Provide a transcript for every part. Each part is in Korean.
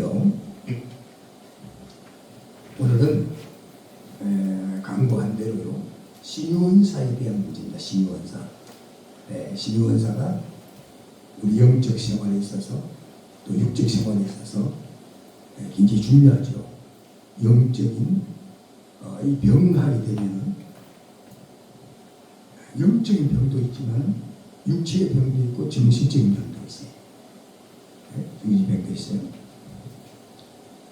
주시고요. 오늘은 강구한 대로요. 신유원사에 대한 문제입니다. 신유원사. 신유원사가 우리 영적 생활에 있어서 또 육적 생활에 있어서 굉장히 중요하죠. 영적인 이 병하게 되면은 영적인 병도 있지만 육체의 병도 있고 정신적인 병도 있어요. 정신적인 병도 있어요.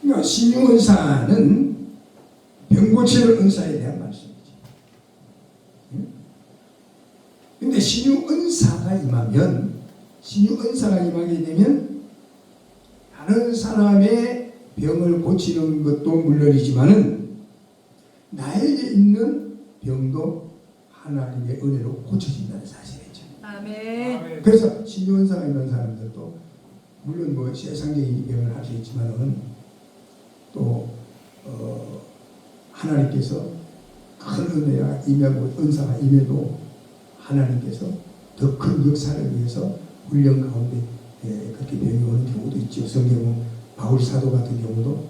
그러니까 신유은사는 병 고치는 은사에 대한 말씀이죠. 근데 신유은사가 임하게 되면 다른 사람의 병을 고치는 것도 물론이지만은 나에게 있는 병도 하나님의 은혜로 고쳐진다는 사실이죠. 아멘. 그래서 신유은사가 있는 사람들도 물론 뭐 세상적인 병을 할 수 있지만은 또 하나님께서 큰 은혜가 임하고 은사가 임해도 하나님께서 더 큰 역사를 위해서 훈련 가운데 그렇게 병이 오는 경우도 있죠. 성경은 바울 사도 같은 경우도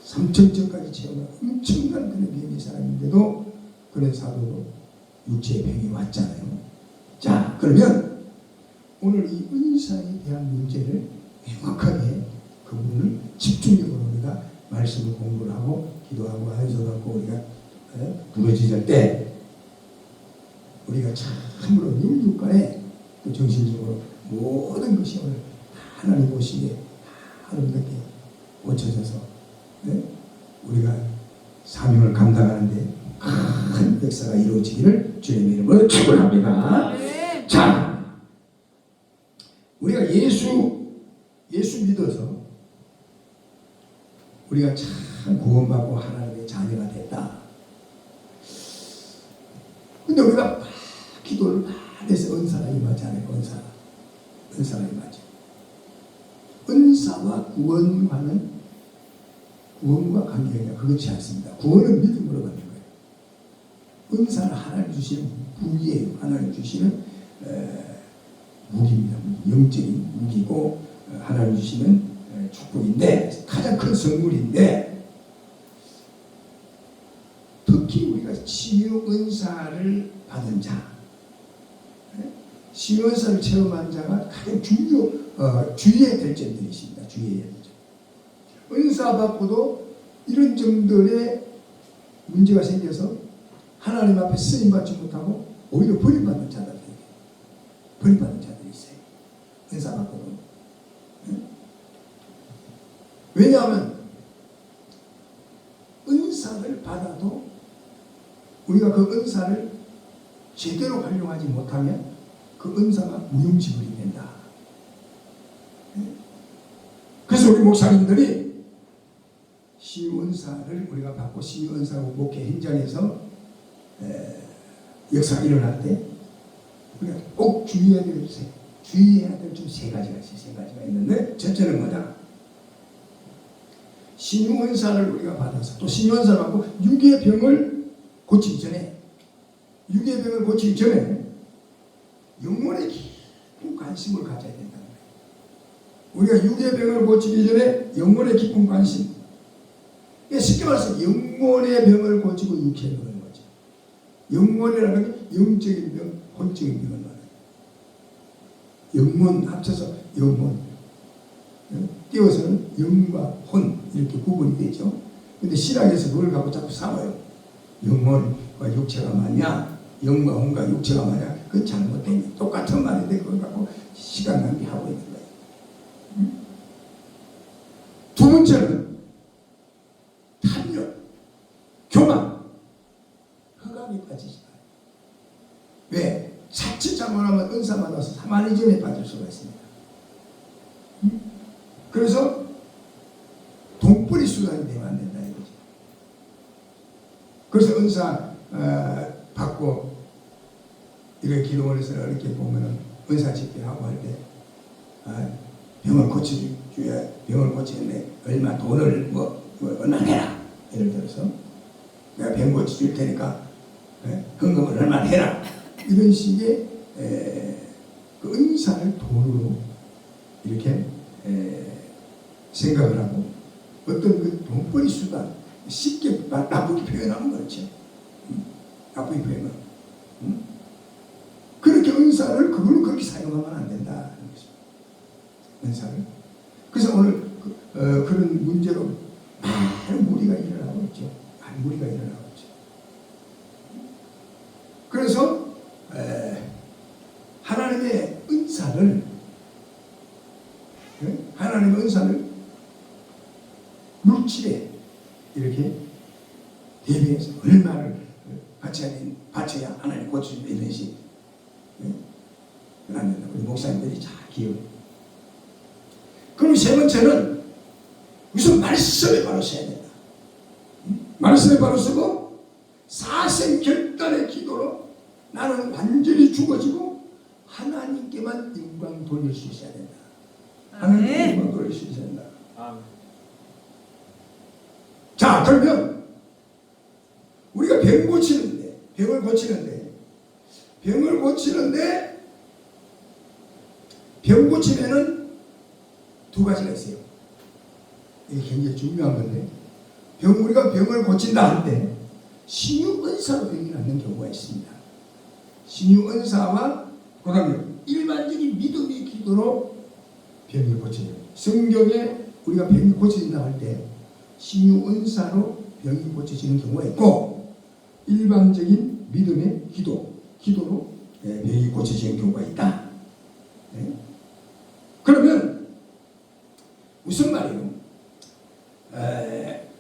3천절까지 체험한 엄청난 그런 병의 사람인데도 그런 사도도 육체의 병이 왔잖아요. 자, 그러면 오늘 이 은사에 대한 문제를 명확하게 그분을 집중적으로 우리가 말씀을 공부를 하고 기도하고 하여서갖고 우리가 부러지질 때 우리가 참으로 육간에 또 정신적으로 모든 것이 오늘 하나님 보시기에 아름답게 고쳐져서 우리가 사명을 감당하는데 큰 역사가 이루어지기를 주님의 이름으로 축원합니다. 네. 자, 우리가 예수 믿어서 우리가 참 구원받고 하나님의 자녀가 됐다. 근데 우리가 기도를 많이 해서 은사가 임하지 않을까? 은사가 임하죠. 은사와 구원과는 구원과 관계가 그렇지 않습니다. 구원은 믿음으로 받는 거예요. 은사는 하나님 주시는 무기예요. 하나님 주시는 무기입니다. 영적인 무기고 하나님 주시는 축복인데 가장 큰 선물인데 특히 우리가 치유 은사를 받은 자, 치유 은사를 체험한 자가 가장 주의해야 될 점들이 있습니다. 주의해야 될 점. 은사 받고도 이런 점들의 문제가 생겨서 하나님 앞에 쓰임 받지 못하고 오히려 버림받는 자들이 있어요. 은사 받고도. 왜냐하면 은사를 받아도 우리가 그 은사를 제대로 활용하지 못하면 그 은사가 무용지물이 된다. 그래서 우리 목사님들이 시은사를 우리가 받고 시은사 목회 현장에서 역사가 일어날 때 우리가 꼭 주의해야 될 좀 세 가지가 있어요. 세 가지가 있는데 첫째는 뭐냐? 신유은사를 우리가 받아서 또 신유은사를 받고 육의 병을 고치기 전에 영혼의 깊은 관심을 가져야 된다는 거예요. 우리가 육의 병을 고치기 전에 영혼의 깊은 관심. 쉽게 말해서 영혼의 병을 고치고 육체의 병을 고쳐. 영혼이라는 게 영적인 병, 혼적인 병을 말해요. 영혼 합쳐서 영혼. 띄워서는 영과 혼 이렇게 구분이 되죠. 근데 신학에서 그걸 갖고 자꾸 싸워요. 영혼과 육체가 맞냐, 영과 혼과 육체가 맞냐. 그건 잘못된 똑같은 말인데 그걸 갖고 시간 낭비하고 있는 거예요. 두 번째는 탐욕, 교만, 흑암이 빠지지 마요. 왜? 자칫 잘못하면 은사 받아서 사마리즘에 빠질 수가 있습니다. 그래서 돈벌이 수단이 되면 안 된다 이거죠. 그래서 은사 받고 이렇게 기도를 해서 이렇게 보면은 은사 집회하고 할 때 병을 고쳐줘야 병을 고치는데 얼마 돈을 얼마 내라. 예를 들어서 내가 병 고쳐줄 테니까 헌금을 얼마 내라. 이런 식의 그 은사를 돈으로 이렇게 생각을 하고 어떤 그 돈벌이 수단 쉽게 나쁘게 표현하면 그렇죠. 나쁘게 표현하면 그렇게 은사를 그걸로 그렇게 사용하면 안 된다는 거죠. 은사를. 그래서 오늘 그런 문제로 많은 무리가 일어나고 있죠. 많은 무리가 일어나고 있죠. 그래서 하나님의 은사를 물질에 이렇게 대비해서 얼마를 바쳐야 하나님 고쳐준다 이런 식. 그러면 우리 목사님들이 잘 기억해요. 그럼 세 번째는 우선 말씀에 바로 서야 된다. 말씀에 바로 서고 사생결단의 기도로 나는 완전히 죽어지고 하나님께만 영광 돌릴 수 있어야 된다. 하나님께 영광 돌릴 수 있어야 된다. 자, 그러면 우리가 병을 고치는데 병 고치면은 두 가지가 있어요. 이게 굉장히 중요한 건데 우리가 병을 고친다 할 때 신유은사로 병이 낫는 경우가 있습니다. 신유은사와 그 다음에 일반적인 믿음의 기도로 병이 고쳐져요. 성경에 우리가 병이 고쳐진다 할 때 신유은사로 병이 고쳐지는 경우가 있고 일반적인 믿음의 기도로 병이 고쳐지는 경우가 있다. 그러면 무슨 말이에요?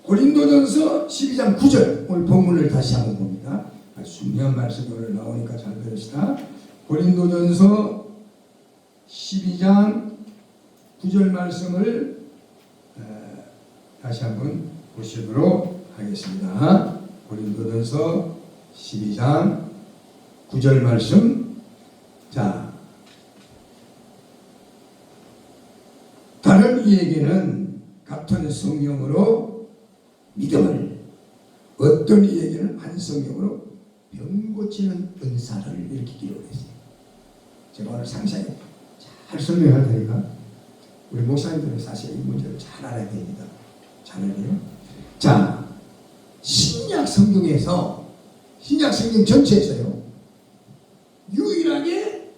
고린도전서 12장 9절 오늘 본문을 다시 한번 봅니다. 중요한 말씀이 오늘 나오니까 잘 들으시다. 고린도전서 12장 9절 말씀을 다시 한번 보시도록 하겠습니다. 고린도전서 12장 9절 말씀. 자, 다른 이에게는 같은 성령으로 믿음을, 어떤 이에게는 한 성령으로 병 고치는 은사를 이렇게 기록했어요. 제가 오늘 상세하게 잘 설명할 테니까 우리 목사님들은 사실 이 문제를 잘 알아야 됩니다. 잘 알아야 돼요. 자, 신약 성경 전체에서요 유일하게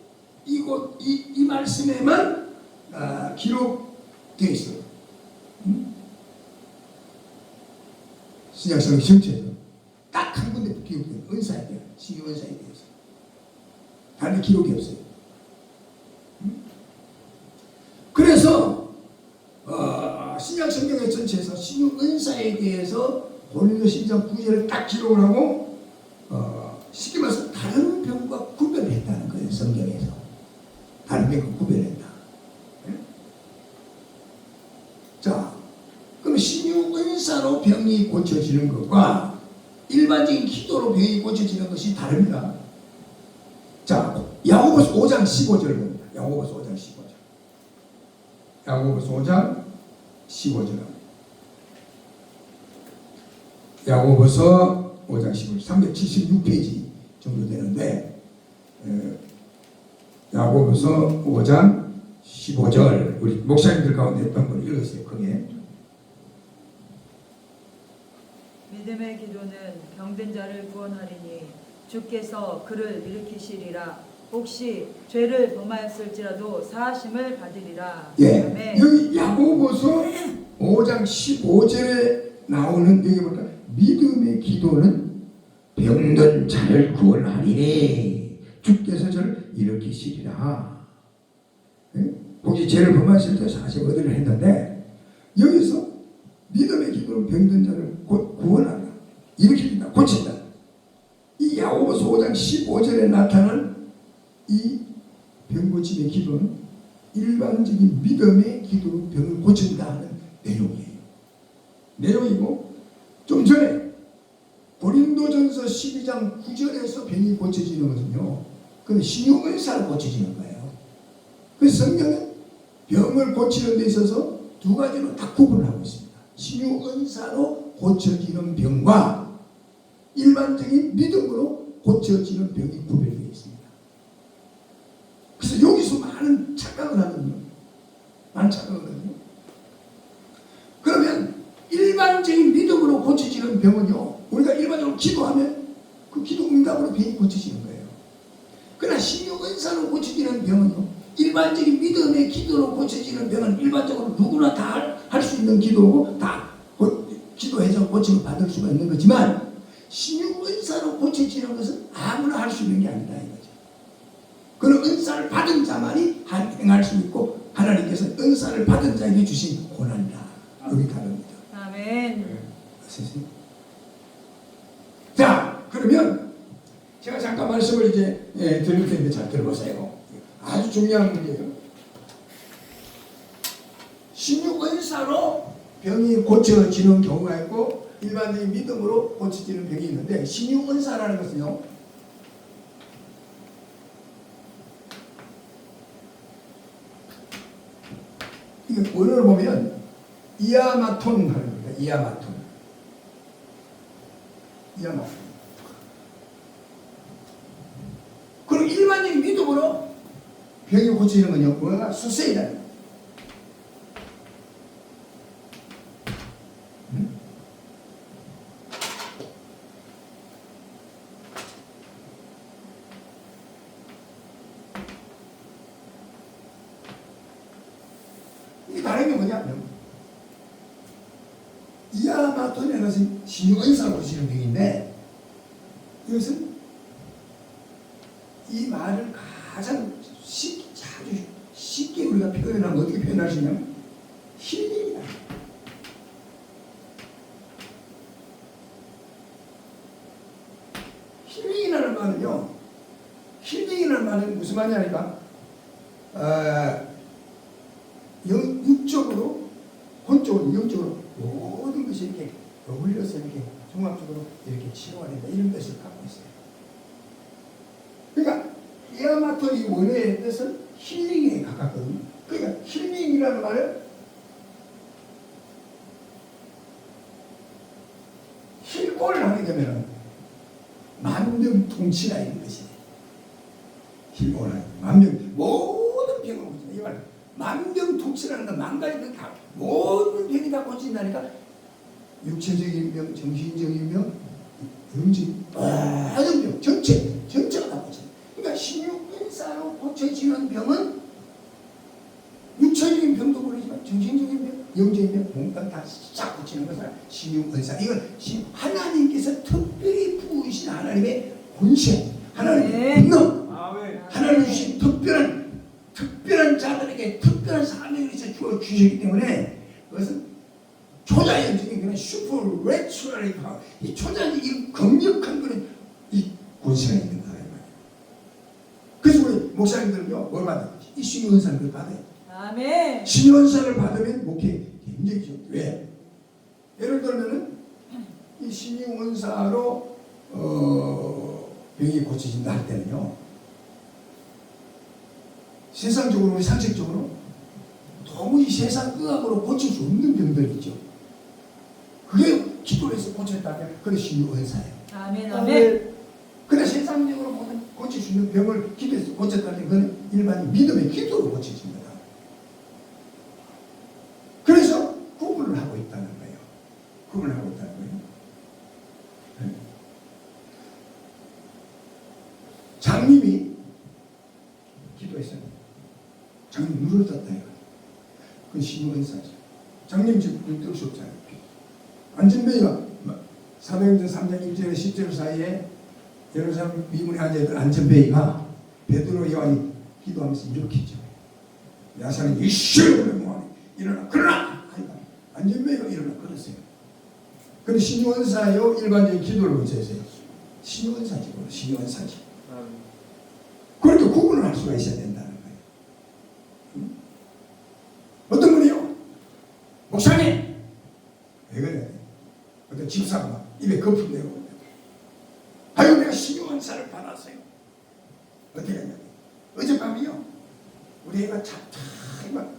이 말씀에만 기록되어 있어요. 신약 성경 전체에서 딱 한 군데 기록돼요. 은사에 대해, 신유 은사에 대해서 다른 기록이 없어요. 그래서 신약 성경의 전체에서 신유 은사에 대해서 고린도 12장 9절을 딱 기록을 하고 쉽게 말해서 다른 병과 구별을 했다는 거예요. 성경에서 다른 병과 구별했다. 자, 그럼 신유 은사로 병이 고쳐지는 것과 일반적인 기도로 병이 고쳐지는 것이 다릅니다. 자, 야고보서 5장 15절을 봅니다. 야고보서 5장 15절. 야고보서 5장 15절 376페이지 정도 되는데 야고보서 5장 15절 우리 목사님들 가운데 한번 읽으세요. 크게. 믿음의 기도는 병든 자를 구원하리니 주께서 그를 일으키시리라. 혹시 죄를 범하였을지라도 사하심을 받으리라. 예. 여기 야고보서 5장 15절에 나오는 여기 보니까 믿음의 기도는 병든 자를 구원하리니 주께서 저를 일으키시리라. 혹시 죄를 범하실 때 사실 어디를 했는데 여기서 믿음의 기도는 병든 자를 구원한다, 일으킨다, 고친다. 이 야고보서 5장 15절에 나타난 이 병고침의 기도는 일반적인 믿음의 기도로 병을 고친다 하는 내용이고 좀 전에 고린도전서 12장 9절에서 병이 고쳐지는 것은요 그건 신유은사로 고쳐지는 거예요. 그래서 성경은 병을 고치는 데 있어서 두 가지로 다 구분을 하고 있습니다. 신유은사로 고쳐지는 병과 일반적인 믿음으로 고쳐지는 병이 구별되어 있습니다. 그래서 여기서 많은 착각을 하거든요. 일반적인 믿음으로 고쳐지는 병은요, 우리가 일반적으로 기도하면 그 기도 응답으로 병이 고쳐지는 거예요. 그러나 신유 은사로 고쳐지는 병은요, 일반적인 믿음의 기도로 고쳐지는 병은 일반적으로 누구나 다 할 수 있는 기도고 다 기도해서 고침을 받을 수가 있는 거지만, 신유 은사로 고쳐지는 것은 아무나 할 수 있는 게 아니다 이거죠. 그런 은사를 받은 자만이 행할 수 있고, 하나님께서 은사를 받은 자에게 주신 고난이다. 여기 다릅니다. 아멘. 자, 그러면 제가 잠깐 말씀을 이제 드릴 텐데 잘 들어보세요. 아주 중요한 문제예요. 신유 은사로 병이 고쳐지는 경우가 있고 일반적인 믿음으로 고쳐지는 병이 있는데, 신유 은사라는 것은요, 이게 원어를 보면 이아마톤 하는 겁니다. 이아마톤. 그리고 일반적인 믿음으로 병이 고쳐지는 건요, 뭐가 수세이다. 이게 다른 게 뭐냐면, 이아마톤이라는 것은 신유 은사로 고치는 병인데, 이것은 이 말을 가장 아주 쉽게 우리가 표현하면 어떻게 표현할 수 있냐면 힐링이다. 힐링이라는 말은요, 힐링이라는 말은 무슨 말이냐니까 육적으로, 혼적으로, 영적으로 모든 것이 이렇게 어울려서 이렇게 종합적으로 이렇게 치료가 된다, 이런 뜻을 갖고 있어요. 그러니까 이아마토의 원어의 뜻은 힐링에 가깝거든요. 그러니까 힐링이라는 말은 힐고를 하게 되면 만병통치라 이런 것이에요. 힐고를 하게 되면 모든 병을 고친다. 이 말 만병통치라는 건 만가지 다 모든 병이 다 고친다니까. 육체적인 병, 정신적인 병, 영적인 모든 병, 전체가 다 고친다. 그러니까 신유 은사로 고쳐지는 병은 육체적인 병도 모르지만 정신적인 병, 영적인 병, 몸까지 다 고치는 것을 신유 은사. 이건 하나님께서 특별히 부으신 하나님의 본性, 하나님의 능력, 하나님 주신 특별한 자들에게 특별한 사명을 주어 주시기 때문에, 그것은 초자연적인 그런 슈퍼레츄럴이 파워, 이 초자연적인 강력한 그런 이 권세가 있는 거예요. 그래서 우리 목사님들은요, 뭘 받아요? 이 신유 은사를 받아요. 아멘. 신유 은사를 받으면 목회 굉장히 좋죠. 왜? 예를 들면은 이 신유 은사로 병이 고쳐진다 할 때는요, 세상적으로, 우리 상식적으로 도무지 세상 의학으로 고칠 수 없는 병들 있죠. 그게 기도를 해서 고쳤다면 그게 신유 은사예요. 아멘. 아멘. 근데 세상적으로 모든 고칠 수 있는 병을 기도해서 고쳤다면 그건 일반인 믿음의 기도로 고쳐집니다. 그래서 구분을 하고 있다는 거예요. 구분을 하고 있다는 거예요. 네. 장님이 기도했어요. 장님 눈을 떴다 이거. 그건 신유 은사죠. 장님 지금 눈 뜰 수 없잖아요. 안전뱅이가 사도행전 3장 1절 10절 사이에 예루살렘 미문에 앉아있던 안전뱅이가 베드로 요한이 기도하면서 이렇게 했죠. 야사는 이슈를 모아니 일어나, 그러나 안전뱅이가 일어나 그러세요. 근데 신유 은사요, 일반적인 기도를 고쳐주세요. 신유 은사지, 신유 은사지. 그렇게 구분을 할 수가 있어야 된다는 거예요. 어떤 분이요? 목사님! 왜 그래? 어떤 집사가 막 입에 거품 내고, 아유, 내가 신유 은사를 받았어요. 어떻게 했냐? 어젯밤이요, 우리 애가 잡다히 막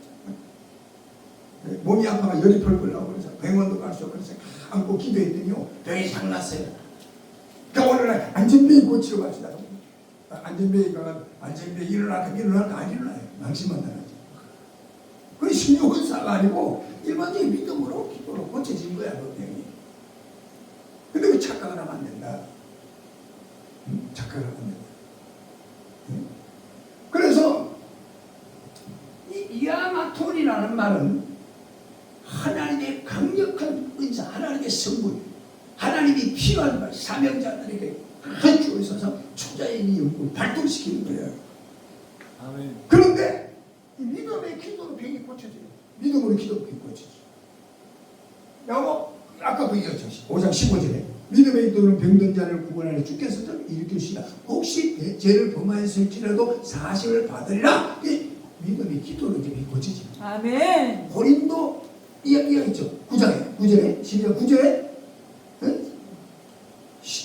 몸이 아파가 열이 펄펄 나고 그래서 병원도 갈 수 없고 그래서 안고 기도했더니요, 병이 싹 났어요. 그러니까 오늘날 안전병이 고치러 갑시다. 안전병이가 안전병이 일어날까 안 일어나요. 망신만 당하죠. 그게 신유 은사가 아니고 일반적인 믿음으로 기도로 고쳐진 거야. 착각을 하면 안 된다. 착각을 하면 안 된다. 그래서 이 야마톤이라는 말은 하나님의 강력한 은사, 하나님의 성분, 하나님이 필요한 말, 사명자들에게 한 줄에 서서 초자연이 연구를 발동시키는 거예요. 아멘. 그런데 이 믿음의 기도로 병이 고쳐져요. 믿음으로 기도로 병이 고쳐져요. 라고 아까 그 이어졌죠. 5장 15절에 믿음의 기도로 병든 자를 구원하여 주께서 일으키시라. 혹시 죄를 범하였을지라도 사실을 받으리라. 믿음의 기도로 병이 고쳐집니다. 아멘. 고린도 이야기했죠. 9절에 12장 9절에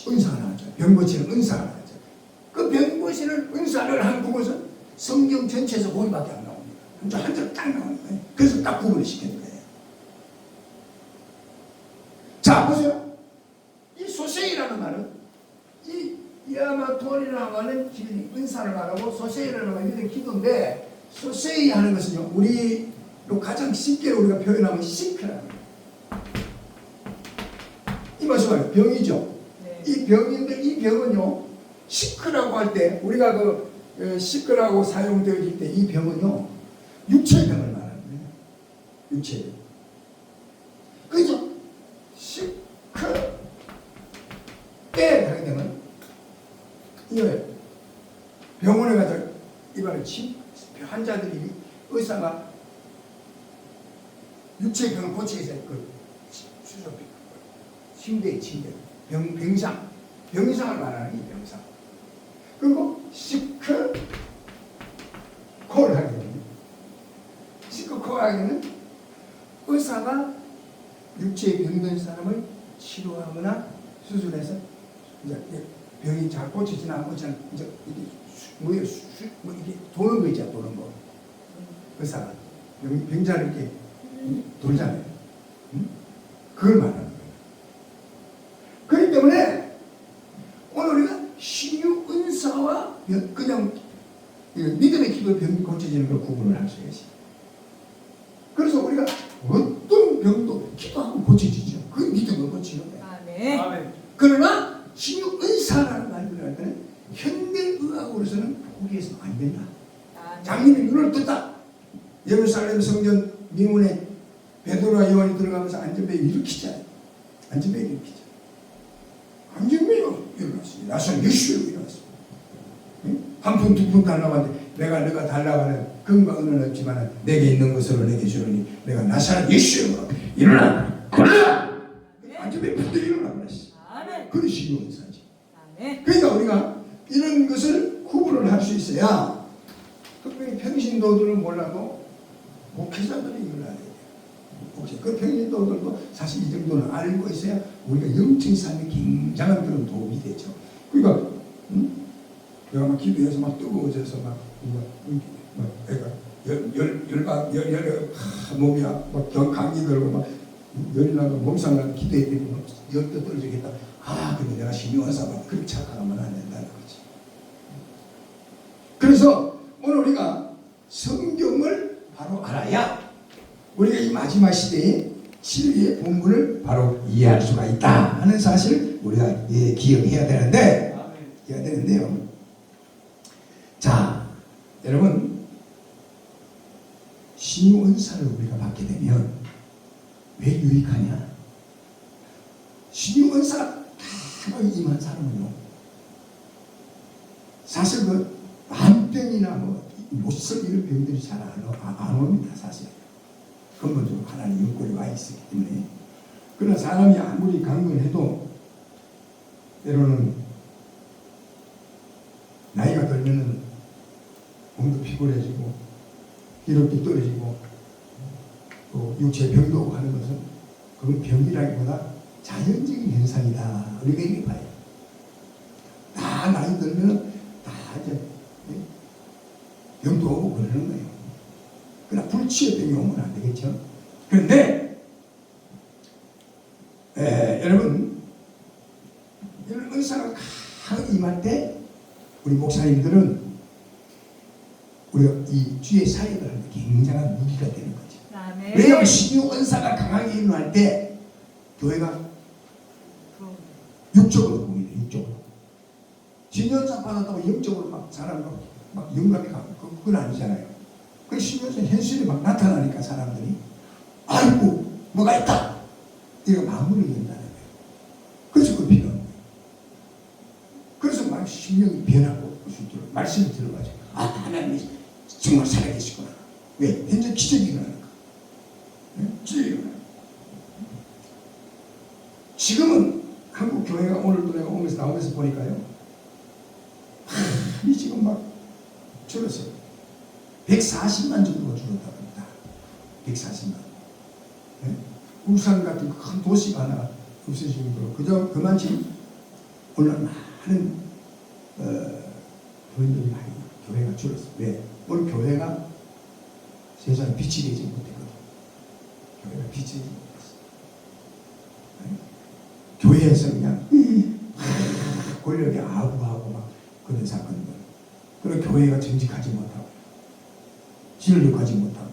은사가 나왔죠. 병 고치는 은사가 나왔죠. 그 병 고치는 은사를 한 그것은 성경 전체에서 거기밖에 안 나옵니다. 한 절 딱 나오는 거예요. 그래서 딱 구분을 시키는 거예요. 자, 보세요. 이 소세이라는 말은 이 야마톤이라는 말은 기도니 은사를 말하고 소세이라는 말은 기도인데 소세이 하는 것은요. 우리로 가장 쉽게 우리가 표현하면 시크라는 거예요. 이 말씀 말이에요. 병이죠. 네. 이 병인데 이 병은요. 시크라고 할 때 우리가 그 시크라고 사용되어질 때 이 병은요. 육체의 병을 말하는 거예요. 육체의 병. 그죠? 시크 때 하게 되면 이거예요. 병원에 가서 이발을 환자들이 의사가 육체의 병을 고치기 위해서 그 수술비 침대 병상을 말하는 이 병상. 그리고 시크 코를 하게 되면 시크 코를 하게 되면 의사가 육체에 병든 사람을 치료하거나 수술해서 이제 병이 잘 고쳐지나 안 고치나 이제 이게 이게 도는 거 있잖아. 도는 거. 의사가 병자를 이렇게 돌잖아요. 그걸 말하는 거예요. 그렇기 때문에 오늘 우리가 신유 은사와 그냥 믿음의 기도 병이 고쳐지는 걸 구분을 할 수가 있어요. 그래서 우리가 어떤 병도 기도하면 고쳐지죠. 그 믿음을 고치는 거예요. 아멘. 아멘. 그러나 신유 은사라는 말을 할 때는 현대의학으로서는 포기해서는 안 된다. 아멘. 장님이 눈을 떴다. 예루살렘 성전 미문에 베드로와 요한이 들어가면서 안전벨 일으키자. 안전벨 일으키자. 안전벨이 일어났습니다. 나선 예수로 일어났습니다. 한 푼 두 푼 달라고 하는데 내가 달라고 하는 금과 은은 없지만 내게 있는 것으로 내게 주노니 내가 나사렛 예수로 일어나. 일어나. 안전벨 분들이 일어나 버렸어. 아멘. 그런 신유 은사지. 아멘. 그러니까 우리가 이런 것을 구분을 할 수 있어야 특별히 평신도들은 몰라도 목회자들이 이걸 알아야 돼요. 혹시 그 평신도들도 사실 이 정도는 알고 있어야 우리가 영적인 삶에 굉장한 그런 도움이 되죠. 그러니까 내가 막 기도해서 막 뜨거워져서 막 애가 몸이 막 감기 들고 막 열이 나고 몸살 나고 기도했더니 열도 떨어지겠다. 근데 내가 신유한사 봐. 그렇게 착각하면 안 된다는 거지. 그래서 오늘 우리가 성경을 바로 알아야 우리가 이 마지막 시대에 진리의 본문을 바로 이해할 수가 있다 하는 사실을 우리가 기억해야 되는데요. 자, 여러분 신유 은사를 우리가 받게 되면 왜 유익하냐? 신유 은사가 다 임한 사람은요. 사실 그 암병이나 뭐 못쓸 이런 병들이 잘 안 옵니다. 사실 근본적으로 하나님 영권이 와 있기 때문에. 그러나 사람이 아무리 강건해도 때로는 나이가 들면은 몸도 피곤해지고 기력도 떨어지고 또 육체 병도 오고 하는 것은 그건 병이라기보다 자연적인 현상이다. 우리가 이렇게 봐요. 다 나이 들면은 다 이제 병도 오고 그러는 거예요. 그러나 불치의 병이 오면 안 되겠죠. 그런데 여러분 이런 은사가 강하게 임할 때 우리 목사님들은 우리가 이 주의 사역을 할 때 굉장한 무기가 되는 거죠. 아멘. 왜냐하면 신유 은사가 강하게 임할 때 교회가 육적으로 보게 돼. 육적으로. 신년사 받았다고 영적으로 막 사람 막 영감이 가고 그건 아니잖아요. 그 신년사 현실이 막 나타나니까 사람들이 아이고 뭐가 있다 이거 마무리 된다는 거예요. 그래서 그 필요한 거예요. 그래서 막 심령이 변하고 그 수있도록 말씀이 들어가지고 아 하나님이 정말 살아계시구나. 왜? 현재 기적이 일어나니까. 기적이 일어나요. 지금은 한국 교회가 오늘도 내가 오면서 나오면서 보니까요. 이 지금 막 줄었어요. 140만 정도가 줄었다고 합니다. 140만. 네? 울산 같은 큰 도시가 하나 없으신 정도로 그저 그만큼 오늘 많은 교인들이 많이 교회가 줄었어요. 왜? 오늘 교회가 세상에 빛이 되지 못했거든. 교회가 빛이 되지 못했어. 네? 교회에서 그냥 권력이 아부하고 막 그런 사건들. 그리고 교회가 정직하지 못하고 진력하지 못하고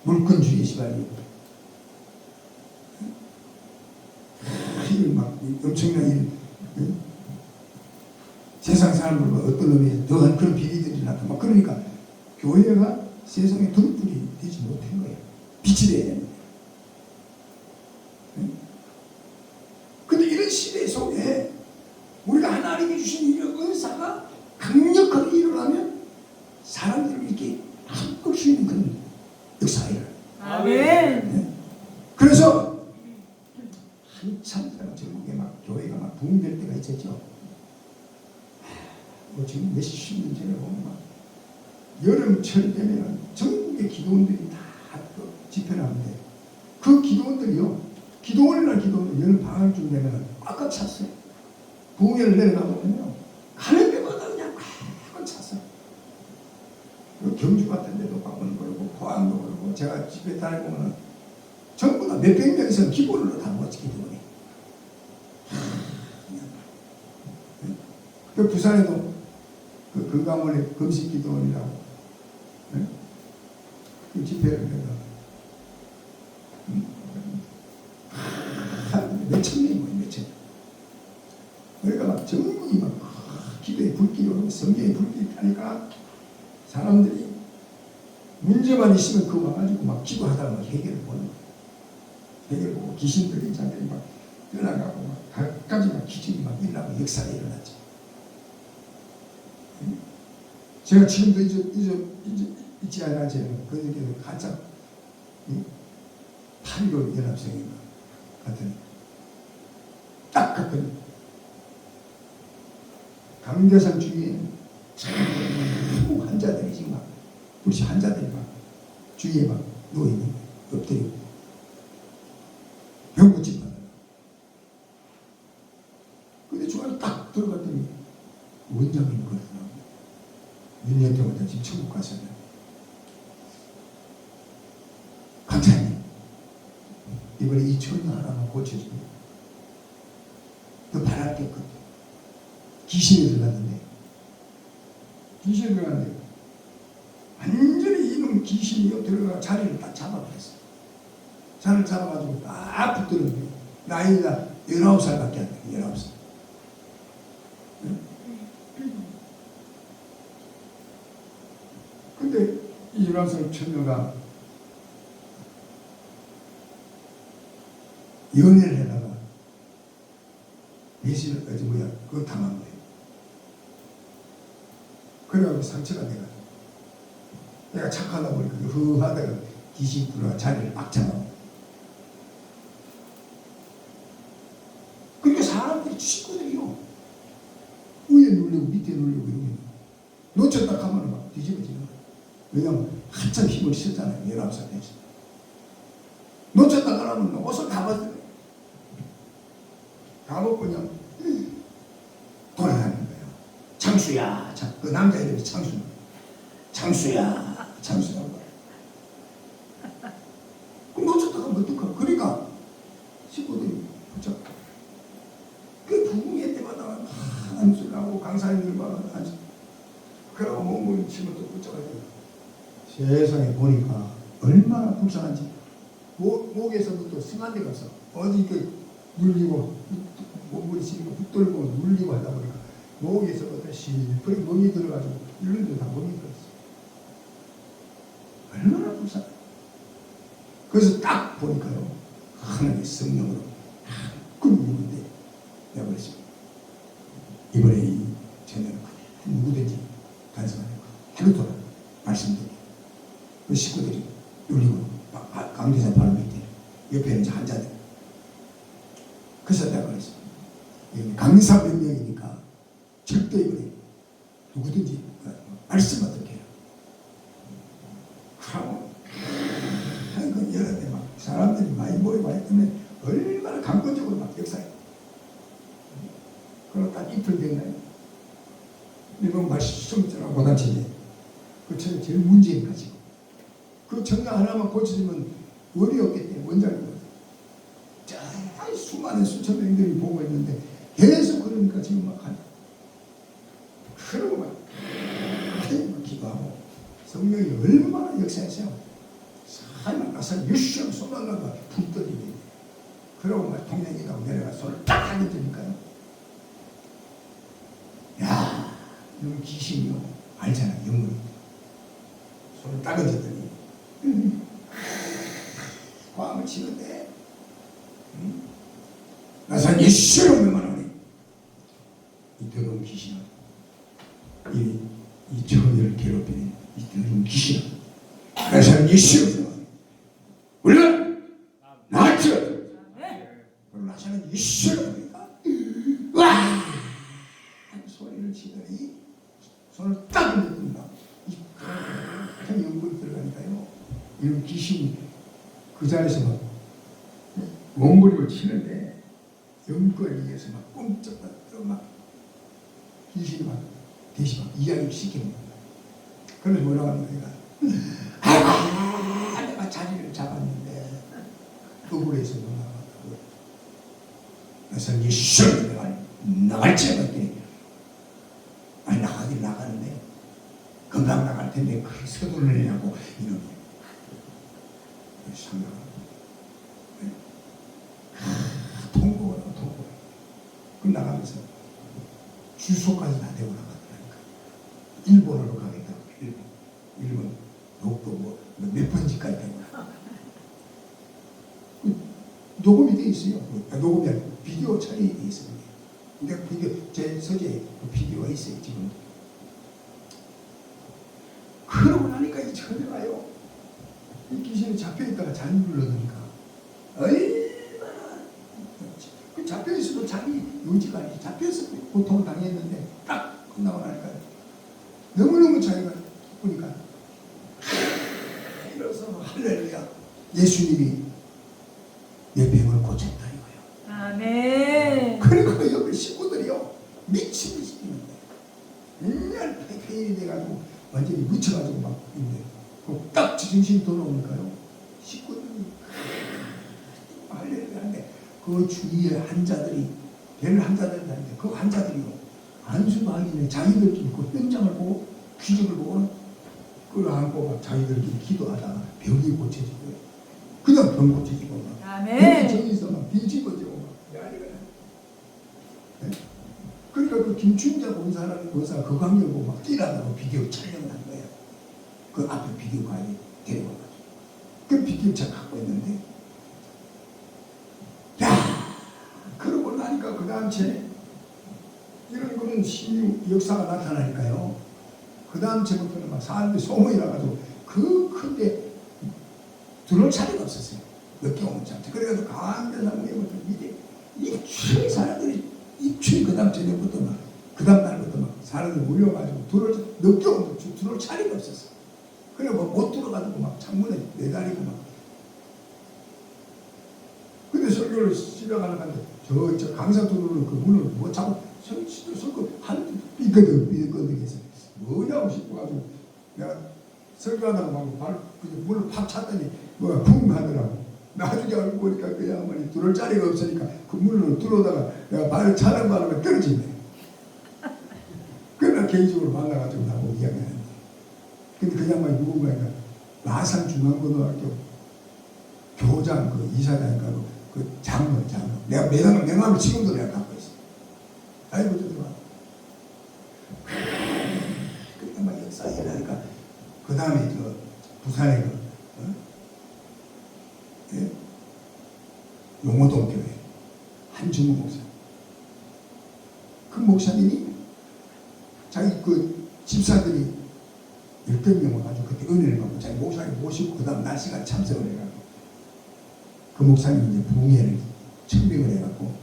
물권주의에 시달리고 막 엄청난 일 세상 사람들과 어떤 의미에서 더한 그런 비리들이 나타나고 그러니까 교회가 세상에 등불이 되지 못한 거예요. 빛이 돼야 됩니다. 근데 이런 시대 속에 우리가 하나님이 주신 이런 은사가 강력하게 일어나면 사람들을 이렇게 바꿀 수 있는 그런 역사가 일어나요. 아멘. 네. 그래서 한참 전국에 막 교회가 막 붕괴될 때가 있었죠. 뭐 지금 몇십 년 전에 보면 막 여름철 되면 전국의 기도원들이 다 집회를 하는데 그 기도원들이요. 기도원이라는 기도원은 여름 방학쯤 되면 꽉꽉 찼어요. 부흥회를 내려가 보면요. 가는 데마다 그냥 꽉꽉 찼어요. 경주 같은 데도 가보는 거고 포항도 그러고 제가 집에 다니보면 전부 다 몇백 명에서 기본으로 다 모았지 기도원이. 그 부산에도 그 금강원의 금식기도원이라고 그 집회를 내가 몇천 명이 모여 몇천 명. 그러니까 막 전국이 막 기도의 불길이 오르고 성경의 불길이 타니까 사람들이 문제만 있으면 그거 와가지고 막 기도하다가 막 해결을 보는 거예요. 해결을 보고 귀신들이 자들이 막 떠나가고 막 각가지 막 기적이 막 일어나고 역사가 일어났죠. 제가 지금도 잊지 않아 제가 그들에게 가짜 8.15 연합성인가 같은 딱 같은 강대산 주위에 참 환자들이 지금 막 불시 환자들이 막 주위에 막 누워있는 거예요. 엎드리고 병고집 받아요. 근데 중간에 딱 들어갔더니 원장님이 그러더라고요. 윤여태 원장 지금 천국 가셨네. 강사님 이번에 이 천나 하나만 고쳐주고 더 바랄 게 있거든. 귀신이 들어갔는데 완전히 이놈 귀신이 들어가 자리를 딱 잡아버렸어. 자리를 잡아가지고 딱 붙드는 거예요. 나이가 19살밖에 안 돼. 19살. 근데 이 19살 처녀가 연애를 해다가 배신을 그거 당한 거예요. 그래가지고 상처가 돼가지고 내가 착하다 보니까 허하다가 귀신 들어가 자리를 막 잡아. 그러니까 사람들이 식구들이요 위에 눌리고 밑에 눌리고 이러면 놓쳤다 하면 막 뒤집어지는 거예요. 왜냐면 한참 힘을 썼잖아요. 19살 때지. 놓쳤다 하면 옷을 다 벗어요. 다 벗고 그냥 돌아다니는 거예요. 창수야. 그 남자 이름이 창수. 창수야. 창수라고. 그럼 놓쳤다 하면 어떡하? 그러니까 식구들이 붙잡고 그 부흥회 때마다 안수하고 강사님들과 안수 그러고 몸을 치면 또 붙잡아요. 세상에 보니까 얼마나 불쌍한지 목에서부터 승한 데 가서 어디 그 눌리고 몸부림치고 붙들고 눌리고 하다 보니까 목에서부터 실풀이 멍이 들어가지고 이런 데다 멍이 들었어. 얼마나 불쌍해. 그래서 딱 보니까요, 하나님의 성령으로 끓이는데 내가 그랬습니다. 이번에 이 저녁은 누구든지 단속하는 거 하루 동안 말씀드리고 그 식구들이 울리고 강대상 바로 밑에 옆에 이제 환자들. 그래서 내가 그랬습니다. 강사 몇 명이니까 절대 이번에 누구든지 말씀만 듣게 해요. 하고 그 여러 때 막 사람들이 많이 모이고 하기 때문에 얼마나 강권적으로 막 역사해요. 그럼 딱 이틀 됐나요? 일본 말씀처럼 고단체제 그 책이 제일 문제인 거지. 그 정당 하나만 고쳐지면 원이 없기 때문에 원장이 자 수많은 수천 명들이 보고 있는데 계속 그러니까 지금 막 하네. 그러고 막 기도하고 성령이 얼마나 역사했어요. 하나님 가서 유시형 쏟아나가 불 떨리게. 그러고 막 통행이라고 내려가 손을 딱 하게 되니까요. 야, 이런 귀신이요. 알잖아, 영문이. 손을 딱 얹었더니 과음을 치는데 나사 예수로 명하노니 이 더러운 귀신아, 이 처녀를 괴롭히는 이 더러운 귀신아, 나사 예수로 명하노니 올라 나왔죠. 나사는 예수로 명하니까 와 소리를 치더니 손을 딱 얹었습니다. 이 큰 연골이 들어가니까요, 이런 귀신이 그 자리에서 막 몸부림을 치는데 연골에 의해서 막 꼼짝도 막 귀신이 막 대신 막 이야기를 시키는 겁니다. 그래서 뭐라고 하는 거야? 아이고, 내가 자리를 잡았는데 억울해서 나가고 그래서 이제 시원히 나갈지 않았더니 아니 나가긴 나가는데 금방 나갈 텐데 그렇게 서둘러 내냐고 이놈이 상당하다. 통보가 통보. 그 나가면서 주소까지 다 대고 나가더라니까. 일본으로 가겠다고. 일본 독도 뭐 몇 번지까지 대고 나가. 녹음이 돼 있어요. 녹음이 아니고 비디오 처리돼 있어요. 근데 비디오 제 서재에 그 비디오가 있어요 지금. 그러고 나니까 이 처녀가요, 이 귀신이 잡혀있다가 잔입을 넣으니까 얼마나 그 잡혀있어도 자기 의지가 아니지. 잡혀있어 고통을 당했는데 딱 끝나고 나니까 너무너무 자기가 기쁘니까 이래서 할렐루야, 예수님이 내 병을 고쳤다 이거예요. 아멘. 그리고 옆에 식구들이요 미치는 시키는데 맨날 폐인이 돼가지고 완전히 묻혀가지고 막 있는데 딱 정신이 돌아오니까요, 식구들이 할렐루야 하는데 그 주위에 환자들이 별 환자들이 있는데 그 환자들이요 안수방인에 자기들끼리 그 현장을 보고 기적을 보고 끌어안고 막 자기들끼리 기도하다가 병이 고쳐지고요. 그냥 병 고쳐지고 막 아멘. 저기서 막 뒤집어지고 막 난리가 나요. 네? 그러니까 그 김춘자 권사가 그 광경 보고 막 뛰라다고 비디오 촬영한 거예요. 그 앞에 비디오 가게 데려와가지고 그 비디오 차 갖고 있는데, 야 그러고 나니까 그 다음 주에 이런 그런 신유 역사가 나타나니까요, 그 다음 주부터는 막 사람들이 소문이 나가지고 그 큰데 들어올 자리가 없었어요. 늦게 오는 자체. 그래가지고 강대상무에부터 밑에 입추의 사람들이 입추의 그 다음 저녁부터 막 그 다음 날부터 막 사람들 몰려가지고 늦게 오면 들어올 자리가 없었어. 그래 못 들어가지고 막 창문에 매달리고 막. 근데 설교를 시작하는 건데 저 강사 들어오는 그 문을 못 잡고 설교 한 삐거덕해서 뭐냐고 싶어가지고 내가 설교하다가 막 문을 팍 찼더니 뭐야 쿵 하더라고. 나중에 알고 보니까 그 양반이 들어올 자리가 없으니까 그 문을 들어오다가 내가 발을 차는 바람에 떨어지네. 그러나 개인적으로 만나가지고 나보고 이야기하는데, 근데 그 양반이 누군가니까 마산중앙고등학교 교장 그 이사장인가 그 장로 내가 명함을 지금도 내가 갖고 있어. 기독교회 한중국 목사. 그 목사님이 자기 그 집사들이 10명 와가지고 그때 은혜를 받고 자기 목사님 모시고 그 다음 날씨가 참석을 해가지고 그 목사님이 이제 부흥회를 청빙을 해갖고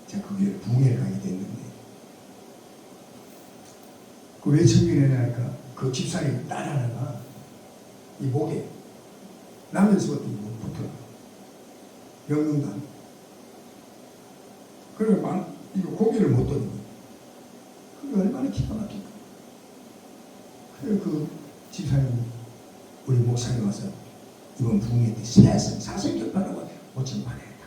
제가 그 교회를 부흥회를 가게 됐는데 그 왜 청빙을 해냐니까 그 집사님 딸 하나가 이 목에 나면서부터 붙어 명령도 안 해. 그래 이거 고개를 못 돌리고 그게 얼마나 기가 막힐까. 그래 그 집사님이 우리 목사님 와서 이번 부흥회 때 세상 사생결판하고 고침 받아야겠다.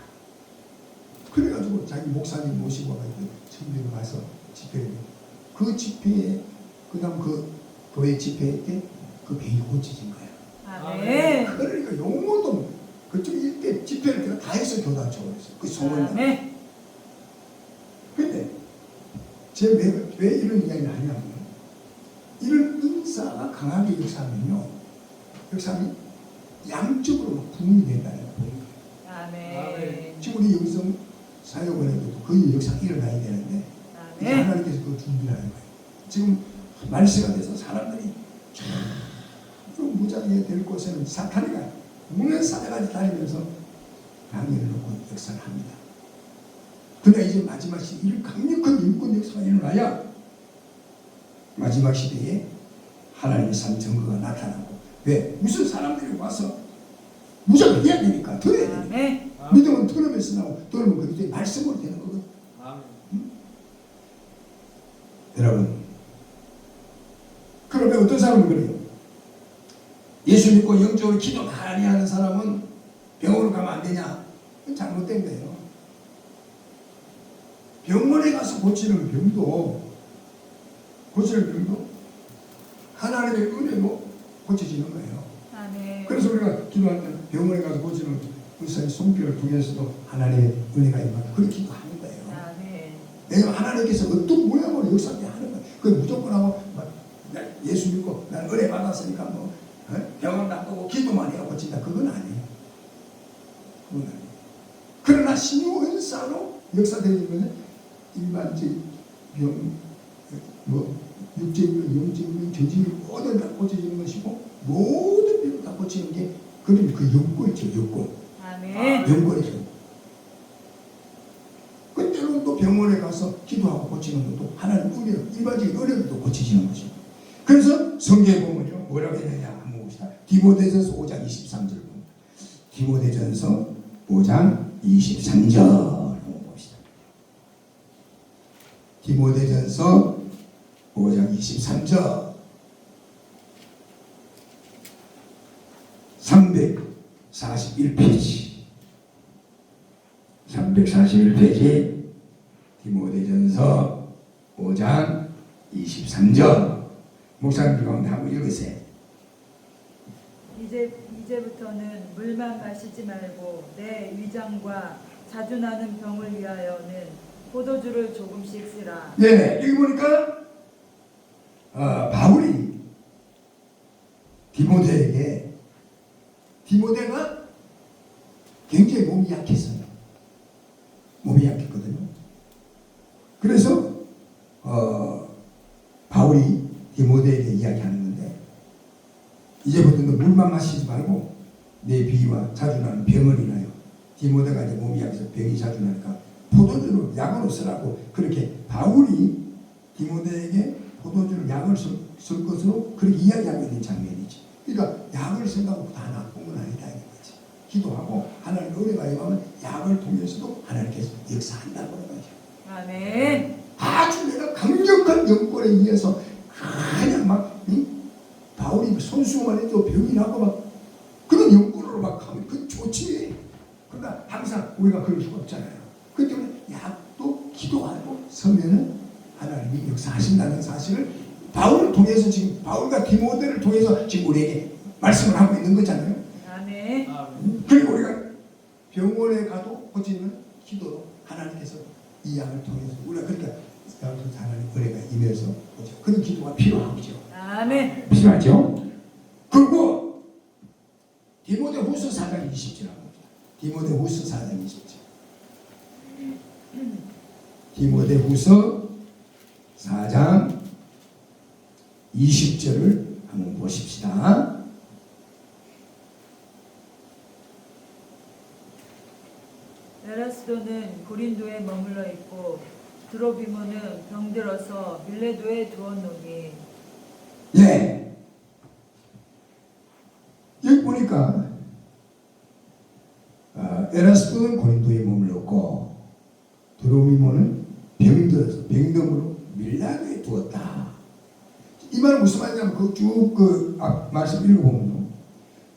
그래가지고 자기 목사님 모시고 와가지고 청빙을 가서 집회를 그 집회에 그 다음 그 교회 집회 때 그 배이 고쳐진 거야. 아멘. 그러니까 용모동 그쪽 일대 집회를 제가 다 해서 교단처럼 했어요. 그 소원을. 아멘. 근데 왜 이런 이야기를 하냐면 이런 은사가 강하게 역사하면요. 역사는 양쪽으로 막 부흥이 된다는 거예요. 아멘. 지금 우리 영성 사역원에도 그 역사가 일어나야 되는데 이제 아멘. 하나님께서 그 준비를 하는 거예요. 지금 말세가 돼서 사람들이 좀 무장해 될 곳에는 사탄이가 문을 사대까지 다니면서 강의를 놓고 역사를 합니다. 그러나 이제 마지막 시대 이런 강력한 인권 역사가 일어나야 마지막 시대에 하나님의 삶 증거가 나타나고 왜? 무슨 사람들이 와서 무장을 해야 되니까 들어야 되니까 아멘. 믿음은 들으면서 나오고 들으면 그 이제 말씀으로 되는 거거든. 여러분 그러면 어떤 사람은 그래요? 예수 믿고 영적으로 기도 많이 하는 사람은 병원으로 가면 안 되냐? 그건 잘못된 거예요. 병원에 가서 고치는 병도 하나님의 은혜로 고쳐지는 거예요. 아멘. 그래서 우리가 기도할 때 병원에 가서 고치는 의사의 손길을 통해서도 하나님의 은혜가 임하고 그렇게 기도하는 거예요. 아멘. 왜냐하면 하나님께서 어떤 모양으로 역사하게 하는 거예요. 그 무조건 하고 예수 믿고 난 은혜 받았으니까 뭐 병원 놔두고 기도만 해야 고친다. 그건 아니에요. 그건 아니에요. 그러나 신유 은사로 역사되는 것은 일반적인 병, 뭐 육적인 병, 영적인 병, 전적인 병 모든 다 고쳐지는 것이고 모든 병을 다 고치는 게 그런 그 영권이죠. 영권. 아멘. 영권이죠. 그때는 또 병원에 가서 기도하고 고치는 것도 하나님 은혜로 일반적인 은혜로 고쳐지는 것이고. 그래서 성경에 보면요 뭐라고 했느냐 한번 봅시다. 디모데전서 5장 23절 봅니다. 디모데전서 5장 23절 한번 봅시다. 디모데전서 5장 23절 341페이지 341페이지 디모데전서 5장 23절 목사님들 가운데 한번 읽으세요. 이제부터는 물만 마시지 말고 내 위장과 자주 나는 병을 위하여는 포도주를 조금씩 쓰라. 네, 여기 보니까 바울이 디모데가 굉장히 몸이 약했어요. 몸이 약했거든요. 그래서 바울이 디모데에게 이야기하는 건데 이제부터는 물만 마시지 말고 내 비위와 자주 나는 병을 인하여 디모데가 이제 몸이 약해서 병이 자주 나니까 포도주를 약으로 쓰라고 그렇게 바울이 디모데에게 포도주를 약을 쓸 것으로 그렇게 이야기하고 있는 장면이지. 그러니까 약을 쓴다고 다 나쁜 건 아니다 이런 거지. 기도하고 하나님 은혜가 임하면 약을 통해서도 하나님께서 역사한다고 하는 거죠. 아멘. 아주 내가 강력한 영권에 의해서 그냥 막 바울이 손수만 해도 병이 나고 막 그런 영권으로 막 하면 그건 좋지. 그러나 항상 우리가 그럴 수가 없잖아요. 그렇기 때문에 약도 기도하고 서면은 하나님이 역사하신다는 사실을 바울을 통해서 지금 바울과 디모데를 통해서 지금 우리에게 말씀을 하고 있는 거잖아요. 아멘. 그리고 우리가 병원에 가도 고치는 기도로 하나님께서 이 약을 통해서 우리가 그러니까 하나님 은혜가 임해서 그런 기도가 필요하죠. 아멘. 필요하죠. 그리고 디모데 후서 4장 20절 합니다. 디모데 후서 4장 20절 디모데후서 4장 20절을 한번 보십시다. 에라스도는 고린도에 머물러 있고 드로비모는 병들어서 밀레도에 두었노니. 예. 여기 보니까 에라스도는 고린도에 머물렀고 드로비모는 병들어서 병듦으로 밀라도에 두었다. 이 말은 무슨 말이냐면 그 앞 말씀 읽어보면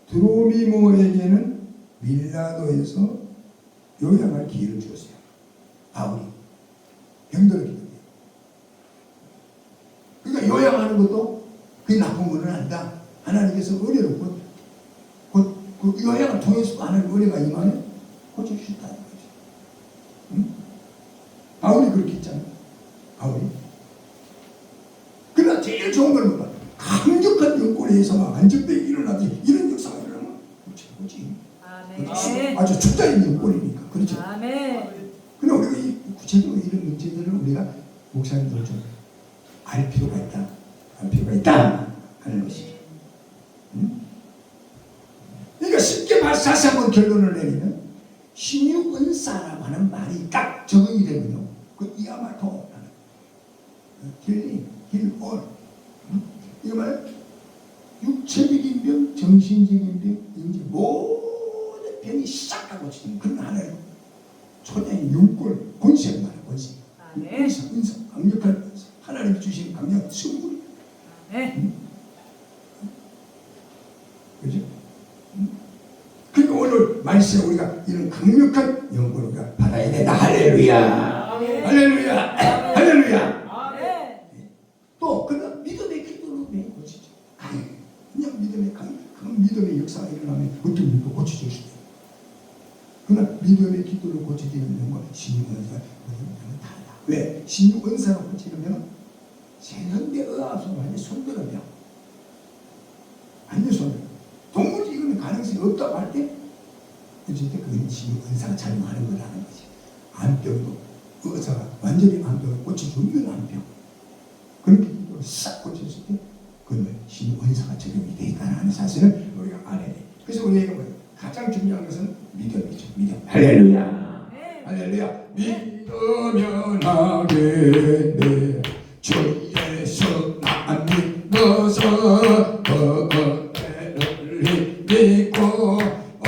드로비모에게는 밀라도에서 요양할 기회를 주었어요. 바울이 병들었기 때문에. 그러니까 요양하는 것도 그게 나쁜 것은 아니다. 하나님께서 은혜로 그 요양을 통해서 하나님 은혜가 임하면 고쳐주신다는 거죠. 응? 바울이 그렇게 했잖아요. 바울이. 그러나 제일 좋은 걸 뭐가 강력한 영권에서 막 안정되게 일어나지 이런 역사가 일어나면 최고지. 아멘. 아주 초자인 영권이니까 그렇죠. 아멘. 근데 우리가 이 구체적으로 이런 문제들을 우리가 목사님들 좀 알 필요가 있다. 알 필요가 있다 하는 것이죠. 응? 그러니까 쉽게 다시 한번 결론을 내리면 신유은사라고 하는 말이 딱 적응이 되면요. 그 이야말토 힐링, 힐올 이거 말은 육체적인 병, 정신적인 병, 이제 모든 병이 싹 다 고치는 그런 하나의 초대의 윤골 권세가 말이야. 권세. 아멘. 은사, 강력한 은사. 하나님이 주신 강력한 선물. 아멘. 그죠? 그러니까 오늘 말씀에 우리가 이런 강력한 영광을 우리가 받아야 된다. 할렐루야. 아멘. 할렐루야. 할렐루야. 아멘. 또 그런 믿음의 기도로 내 고치죠. 그냥 믿음의 그런 믿음의 역사가 일어나면 어떤 일도 고쳐질 수 있어요. 그러나 믿음의 기도로 고쳐지는 영광은 신유 은사가 다르다. 왜? 신유 은사가 고치려면 세상대 의학에서 완전 손들어요. 완전 손들어. 도무지 이거는 가능성이 없다고 할 때, 어쨌든 그건 신유 은사가 작용하는 거라는 거지. 암병도 의사가 완전히 암병을 고쳐주면 암병. 그렇게 싹 고쳤을 때, 그건 신유 은사가 적용이 되어 있다는 사실을 우리가 알아야 돼. 그래서 우리가 뭐예요? 가장 중요한 것은 믿음이죠. 믿음. 할렐루야. 할렐루야. 믿으면 하겠네. 주 예수 나 믿어서 은혜를 믿고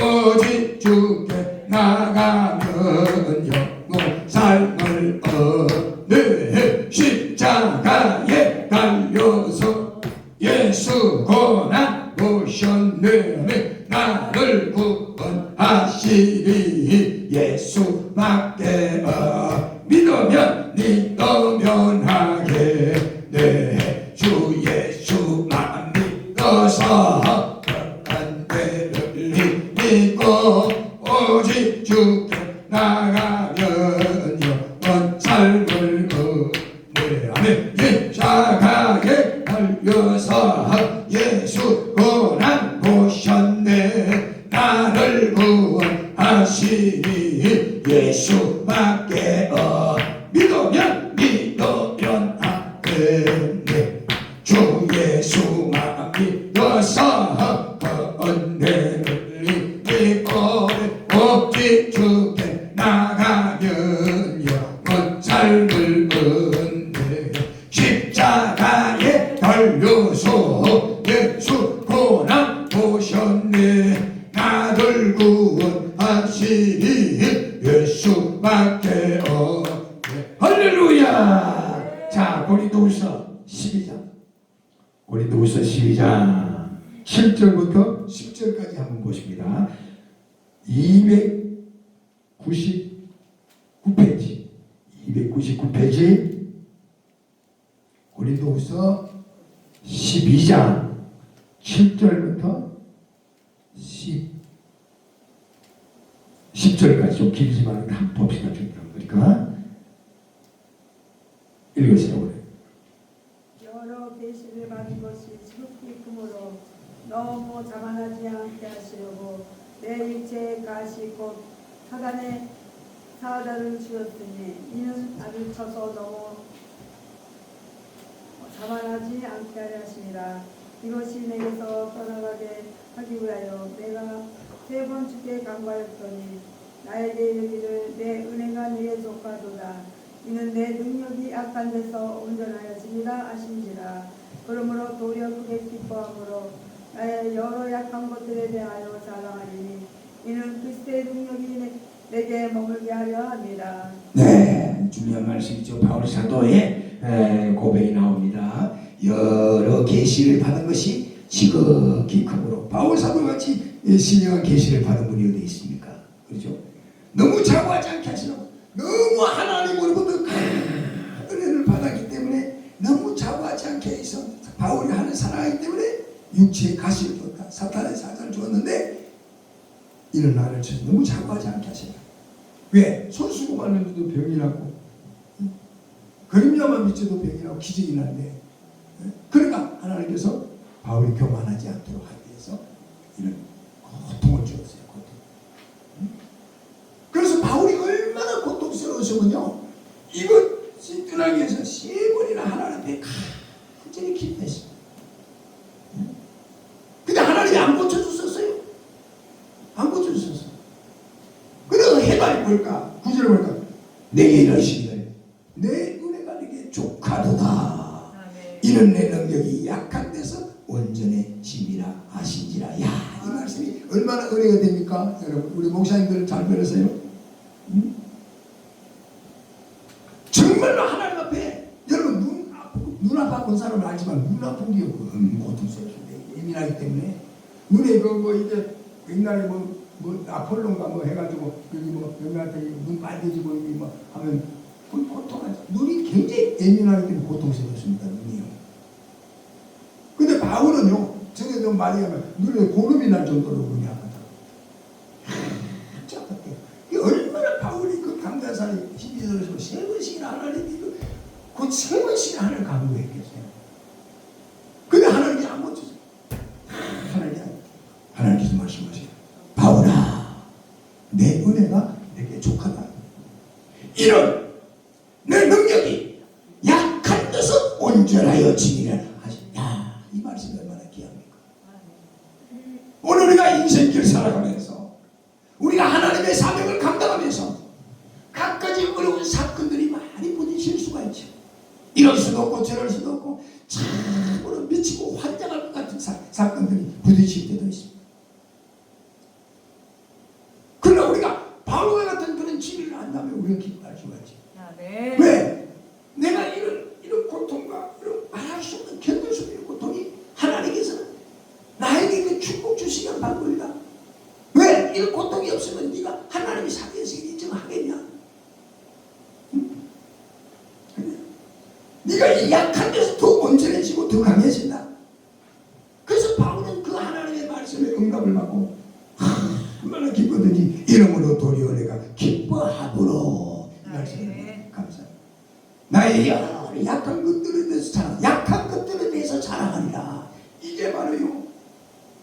오직 주께 나가면 영원 삶을 얻네. 십자가에 달려서 예수 고난 보셨네. 나를 구원하시리 예수밖에 믿으면 하겠네. 주 예수만 믿어서 은혜를 믿고 오직 주께 나가면 영원 삶을 얻네. 아멘. 십자가에 달려서 예수 고난 보셨네. 나를 구원하시니 예수밖에 믿으면 하겠네. 주 예수만 믿어서 은혜를 믿고 오직 주께 나가면 영원 삶을 얻네. 십자가에 달려서 예수 고난 보셨네. 나를 구원하시니 예수밖에 없네. 할렐루야. 자, 고린도후서 12장 7절부터 10절까지 한번 보십니다. 299페이지 고린도후서 12장 7절부터 10절까지 좀 길지만 한번 봅시다. 중요한 거니까 읽으세요. 여러 계시를 받은 것이 지극히 크므로 너무 자만하지 않게 하시려고 내 육체의 가시 곧 사단의 사자를 주었으니 이는 나를 쳐서 너무 자만하지 않게 하려 하심이라. 이것이 내게서 떠나가게 하기 위하여 내가 3번 주께 간구하였더니 나에게 이르기를 내 은혜가 네게 족하도다. 이는 내 능력이 약한 데서 온전하여지니라 하신지라. 그러므로 도리어 크게 기뻐함으로 나의 여러 약한 것들에 대하여 자랑하리니 이는 그리스도의 능력이 내게 머물게 하려 함이라. 네, 중요한 말씀이죠. 바울 사도의 고백이 나옵니다. 여러 계시를 받은 것이 지극히 크므로. 바울 사도같이 신령한 계시를 받은 분이 어디 있습니까? 그렇죠? 너무 자고하지 않게 하시라고. 너무 하나님으로부터 큰 은혜를 받았기 때문에 너무 자고하지 않게 해서 바울이 하는 사랑하기 때문에 육체의 가시를 줬다. 사탄의 사자를 주었는데 이는 나를 쳐서 너무 자고하지 않게 하시라. 왜? 손 쓰고 말는데도 병이 나고 그림자만 밑에도 병이 나고 기적이 나는데, 그러니까 하나님께서 바울이 교만하지 않도록 하기 위해서 이런 고통을 주었어요. 고통. 그래서 바울이 얼마나 고통스러웠으면요, 이것 떠나기 위해서 3번이나 하나님 앞에 간절히 기도했어요. 근데 하나님이 안 고쳐주셨어요. 안 고쳐주셨어요. 그래서 해답이 뭘까? 9절에 뭘까? 내게 이러시기를 내 은혜가 내게 족하도다. 이는 내 능력이 약한 데서 온전해짐이라 하신지라. 야, 이 말씀이 얼마나 은혜가 됩니까? 여러분, 우리 목사님들 잘 들으세요. 정말로 하나님 앞에, 여러분 눈 아파 본 사람은 알지만 눈 아픈 게 고통스럽습니다. 예민하기 때문에 눈에 이제 옛날에 뭐 아폴론가 해가지고 여기 여기한테 눈 빨개지고 여기 하면 고통하죠. 눈이 굉장히 예민하기 때문에 고통스럽습니다. 눈이요. 근데 바울은요, 저게 말이 하면 눈에 고름이 날 정도로 눈이 아프다. 이게 얼마나 바울이 그 강단산에 힘이 들어서 3번씩이나 하나님이 그 3번씩이나 하나님 강구했겠어요. 근데 하나님이 안 고쳐서 하나님께서 말씀하세요. 바울아, 내 은혜가 내게 족하다. 이런 내 능력이 약한 데서 온전하여 지니라 하시냐. 이 말씀이 얼마나 귀합니까? 오늘 우리가 인생길 살아가면서 우리가 하나님의 사명을 감당하면서 갖가지 어려운 사건들이 많이 부딪힐 수가 있죠. 이럴 수도 없고 저럴 수도 없고 참으로 미치고 환장할 것 같은 사건들이 부딪힐 때도 있습니다. 그러나 우리가 바울과 같은 그런 진리를 안다면 우리가 기뻐할 수가 있지. 네. 왜? 내가 이런 고통과 이런 말할 수 없는 견딜 수 없는 고통이 하나님께서는 나에게 그 축복 주시기를 바랍니다. 왜? 이런 고통이 없으면 네가 하나님이 사귀어서 인정하겠냐? 응? 네가 이 약한 데서 더 온전해지고 더 강해진다. 그래서 바울은 그 하나님의 말씀에 응답을 받고 얼마나 기쁘든지 이름으로 도리어 내가 기뻐하므로. 말씀에 감사합니다. 나의 여러 약한 것들에 대해서 약한 것들에 대해서 자랑하리라. 이게 바로요,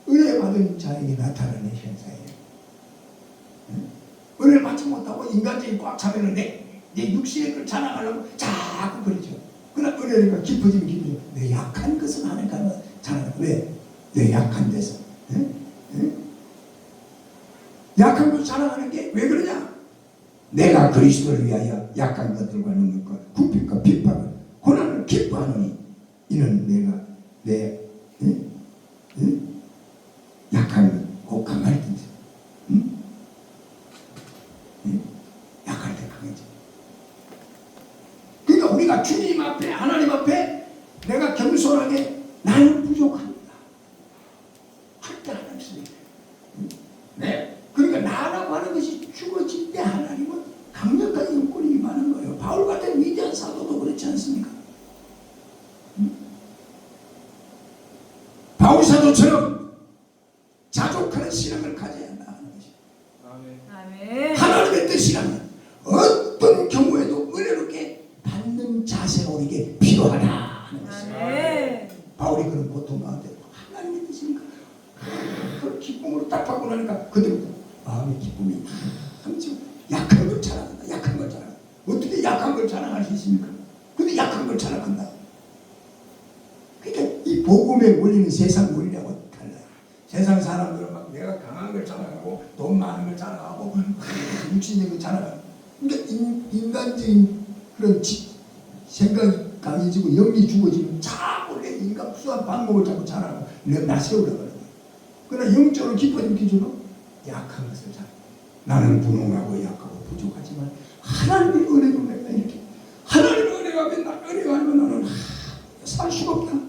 은혜 받은 자에게 나타나는 현상이에요. 은혜를 받지 못하고 인간적인 꽉 차면 내 육신의 걸 자랑하려고 자꾸 그러죠. 그러나 은혜가 깊어지면 내 약한 것은 하나님과 자랑하고. 왜? 내 약한 데서 약한 것 자랑하는 게 왜 그러냐? 내가 그리스도를 위하여 약한 것들과 능력과 궁핍과 핍박을 고난을 기뻐하노니 이는 내가 내 약한 곧 강할 텐데 약할 때 강해져. 그러니까 우리가 주님 앞에 하나님 앞에 내가 겸손하게 나는 부족합니다 할 때 하나님 있습니다. 네. 그러니까 나라고 하는 것이 죽어질 때 하나님은 강력한 영권이 임하는 거예요. 바울 같은 위대한 사도도 그렇지 않습니까? 바울 사도처럼 자족하는 신앙을 가져야 한다는 것이에요. 아멘. 하나님의 뜻이라면 어떤 경우에도 은혜롭게 받는 자세가 우리에게 필요하다 하는 것이에요. 아멘. 바울이 그런 고통 가운데 하나님의 뜻이니까 그걸 기쁨으로 딱 받고 나니까 그때부터 마음의 기쁨이 함정 약한 걸 자랑한다. 자랑할 수 있습니까? 근데 약한 걸 자랑한다. 그러니까 이 복음의 원리는 세상 원리하고 달라요. 세상 사람들은 막 내가 강한 걸 자랑하고 돈 많은 걸 자랑하고 육신적인 걸 자랑하고, 그러니까 인간적인 그런 생각이 강해지고 영이 죽어지면 자꾸 내 인간 수한 방법을 자꾸 자랑하고 나 세우려고 하는 거예요. 그러나 영적으로 깊어진 기준은 약한 것을 자랑. 나는 무능하고 약하고 부족하지만 하나님의 은혜로 내가 이렇게, 하나님의 은혜가 맨날 은혜가 아니면 나는 살 수가 없다.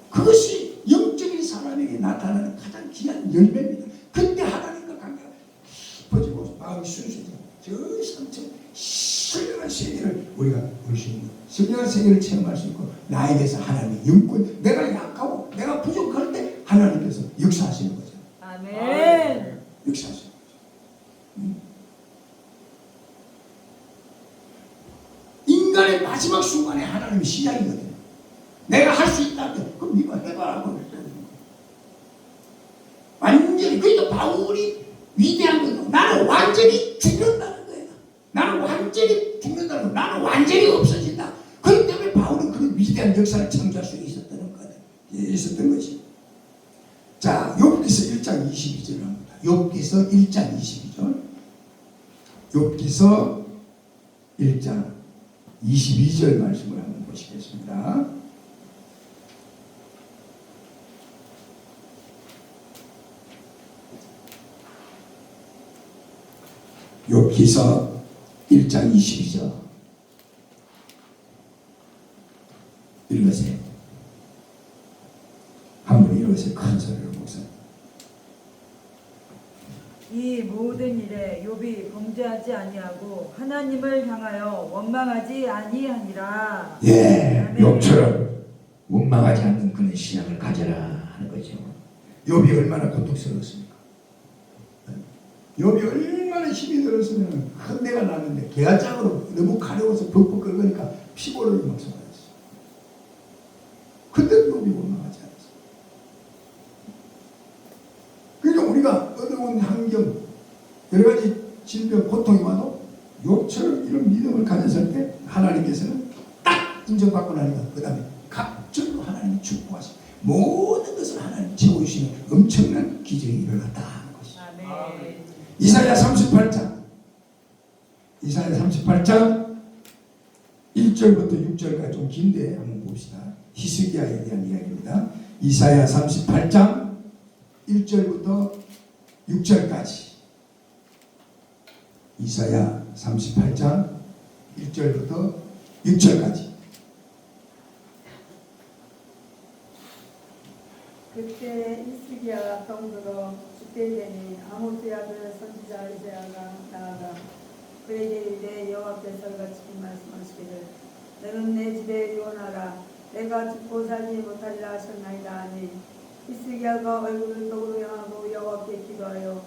그것이 영적인 사람에게 나타나는 가장 귀한 열매입니다. 그때 하나님과 관계가 깊어지고 마음이 순수해지고 저 상처 선량한 세계를 우리가 볼 수 있는 거예요. 선량한 세계를 체험할 수 있고, 나에게서 하나님의 영권, 내가 약하고 내가 부족할 때 하나님께서 역사하시는 거죠. 아멘. 역사하시는 거죠. 인간의 마지막 순간에 하나님이 시작이거든요. 내가 할 수 있다 때 그럼 네가 해봐라고. 완전히, 그러니까 바울이 위대한 거죠. 나는 완전히 죽는다는 거예요. 나는 완전히 죽는다는 거예요. 나는 완전히 없어진다. 그렇기 때문에 바울은 그런 위대한 역사를 창조할 수 있었던 거예요. 있었던 것이. 자, 욥기서 1장 22절을 합니다. 욥기서 1장 22절. 욥기서 1장 22절 말씀을 한번 보시겠습니다. 욥기서 1장 22절 읽으세요. 한번 읽으세요. 큰 소리로 목사님. 이 모든 일에 욥이 범죄하지 아니하고 하나님을 향하여 원망하지 아니하니라. 예, 아멘. 욥처럼 원망하지 않는 그런 신앙을 가져라 하는 거죠. 욥이 얼마나 고통스러웠습니까? 욥이 얼마나 힘이 들었으면 헌내가 나는데 개화장으로 너무 가려워서 벅벅 끓으니까 피골을 막 쏟아졌어요. 그때 욥이 원망하지 않았어요. 그러니까 우리가 어려운 환경, 여러 가지 질병, 고통이 와도 욥처럼 이런 믿음을 가졌을 때 하나님께서는 딱 인정받고 나니까 그 다음에 각절로 하나님이 축복하시고 모든 것을 하나님 채워주시는 엄청난 기적이 일어났다 하는 것이죠. 아멘. 이사야 38장 1절부터 6절까지 좀 긴데 한번 봅시다. 히스기야에 대한 이야기입니다. 이사야 38장 1절부터 6절까지. 이사야 38장 1절부터 6절까지. 그때 히스기야가 병들어 죽게 되니 아모스의 아들 선지자 이사야가 나아가 그에게 이르되 여호와께서 이같이 말씀하시기를 너는 내 집에 유언하라 내가 죽고 살지 못하리라 하셨나이다 하니 히스기야가 얼굴을 떡으로 향하고 여호와께 기도하여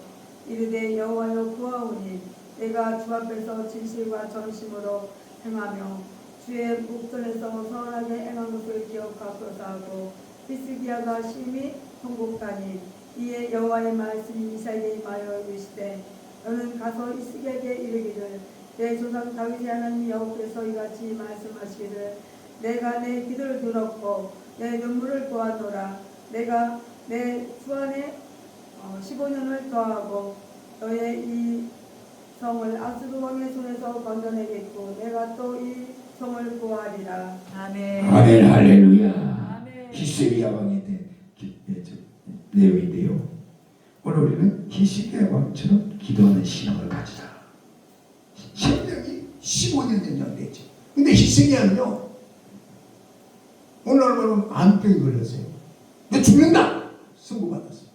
이르되 여호와여 구하오니 내가 주 앞에서 진실과 전심으로 행하며 주의 목전에서 선하게 행한 것을 기억하소서 하고 히스기야가 심히 통곡하니 이에 여호와의 말씀이 이사야에게 임하여 이르시되 너는 가서 히스기야에게 이르기를 내 조상 다윗의 하나님 여호와께서 이같이 말씀하시기를 내가 내 기도를 들었고 내 눈물을 보았노라 내가 내 수안에 15년을 더하고 너의 이 성을 아수르 왕의 손에서 건져내겠고 내가 또 이 성을 구하리라. 아멘. 아멘. 할렐루야. 아멘. 히스기야 왕에 대한 내용인데요. 오늘 우리는 히스기야 왕처럼 기도하는 신앙을 가지자. 생명이 15년 연장됐죠. 근데 히스기야는요, 오늘 보면 암병이 걸렸어요. 너 죽는다! 선고받았어요.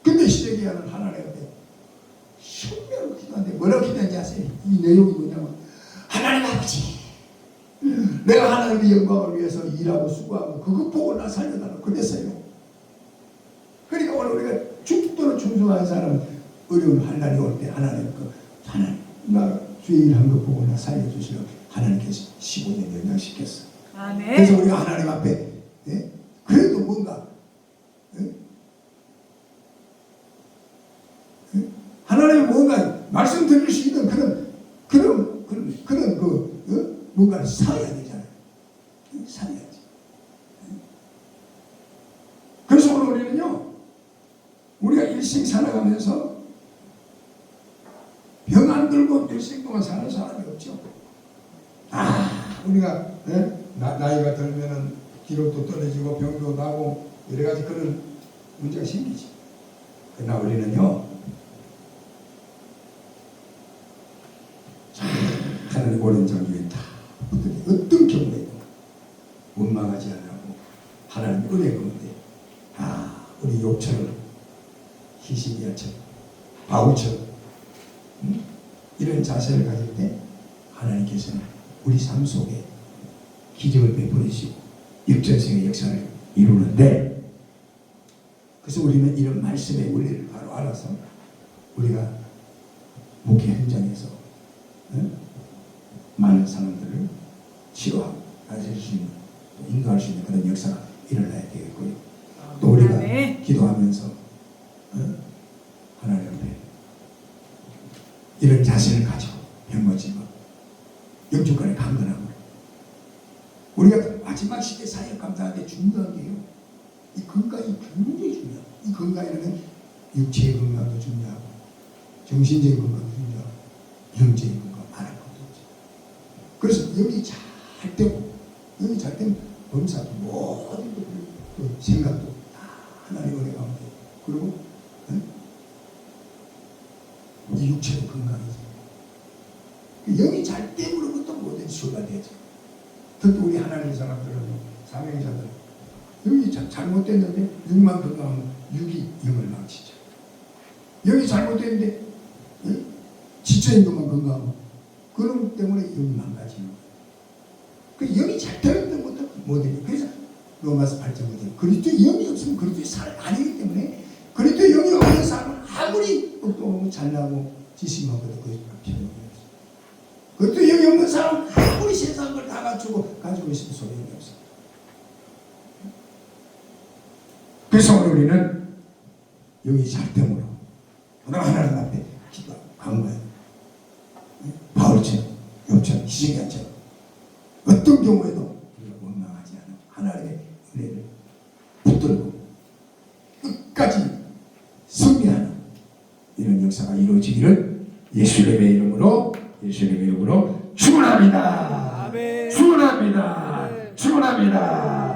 근데 히스기야는 하나님한테 생명을 기도하는데 뭐라고 기도하는지 아세요? 이 내용이 뭐냐면 하나님 아버지, 내가 하나님의 영광을 위해서 일하고 수고하고 그것 보고 나 살려달라고 그랬어요. 그러니까 오늘 우리가 죽도록 충성한 사람은 어려운 환난이 올 때 하나님 나 주의 일한 것 보고 나 살려주시려 하나님께서 15년 연장시켰어. 아멘. 그래서 우리가 하나님 앞에 그래도 뭔가 하나님이 뭔가 말씀 들을 수 있는 그런 뭔가를 사야 되잖아요. 사야지. 그래서 오늘 우리는요, 우리가 일생 살아가면서 병 안 들고 일생 동안 사는 사람이 없죠. 우리가 나이가 들면은 기력도 떨어지고 병도 나고 여러 가지 그런 문제가 생기지. 그러나 우리는요, 하나님 오른쪽 위에 다 어떤 경우에도 원망하지 않고 하나님 은혜 가운데 우리 욥처럼 히스기야처럼 바울처럼 이런 자세를 가질 때 하나님께서는 우리 삶 속에 기적을 베풀으시고 역전성의 역사를 이루는데, 그래서 우리는 이런 말씀의 원리를 바로 알아서 우리가 목회 현장에서 많은 사람들을 치료하고 다스릴 수 있는, 또 인도할 수 있는 그런 역사가 일어나야 되겠고요. 또 우리가 기도하면서 하나님 앞에 이런 자세를 가지고 병거지고 영주권에 강건하고, 우리가 마지막 시대 사역 감당하는데 중요한 게요, 이 건강이 굉장히 중요해요. 이 건강이라는 육체의 건강도 중요하고 정신적인 건강도 중요하고 영적인 건강 말할 것도 없죠. 그래서 여기 잘 되고, 여기 잘 되면 범사도 모든 그 생각도 다 하나님 은혜 가운데, 그리고 이 육체도 건강해져. 영이 잘 때문에부터 모든 수가 되죠. 특히 우리 하나님 사람들은, 사명자들, 영이 잘못됐는데 육만 건강하면 육이 영을 망치죠. 영이 잘못됐는데 지적인 것만 건강하고, 그런 때문에 영이 망가지는 거예요. 그 영이 잘 되는 때부터 모든. 그래서 로마서 8장 5절, 그리스도 영이 없으면 그리스도의 사람 아니기 때문에, 그리스도 영이 없는 사람은 아무리 똑똑하고 잘나고 지식이 많고도 그것이 필요가 없어요. 그리스도 영이 없는 사람은 아무리 세상 걸 다 가지고 있으면 소용이 없어요. 그래서 오늘 우리는 영이 잘 되므로 하나님 앞에 기도하고 간구해요. 바울처럼, 욥처럼, 히스기야처럼 어떤 경우에도 우리가 원망하지 않아 하나님의 은혜를 붙들고 끝까지 승리하는 이런 역사가 이루어지기를 예수님의 이름으로 축원합니다. 축원합니다. 축원합니다.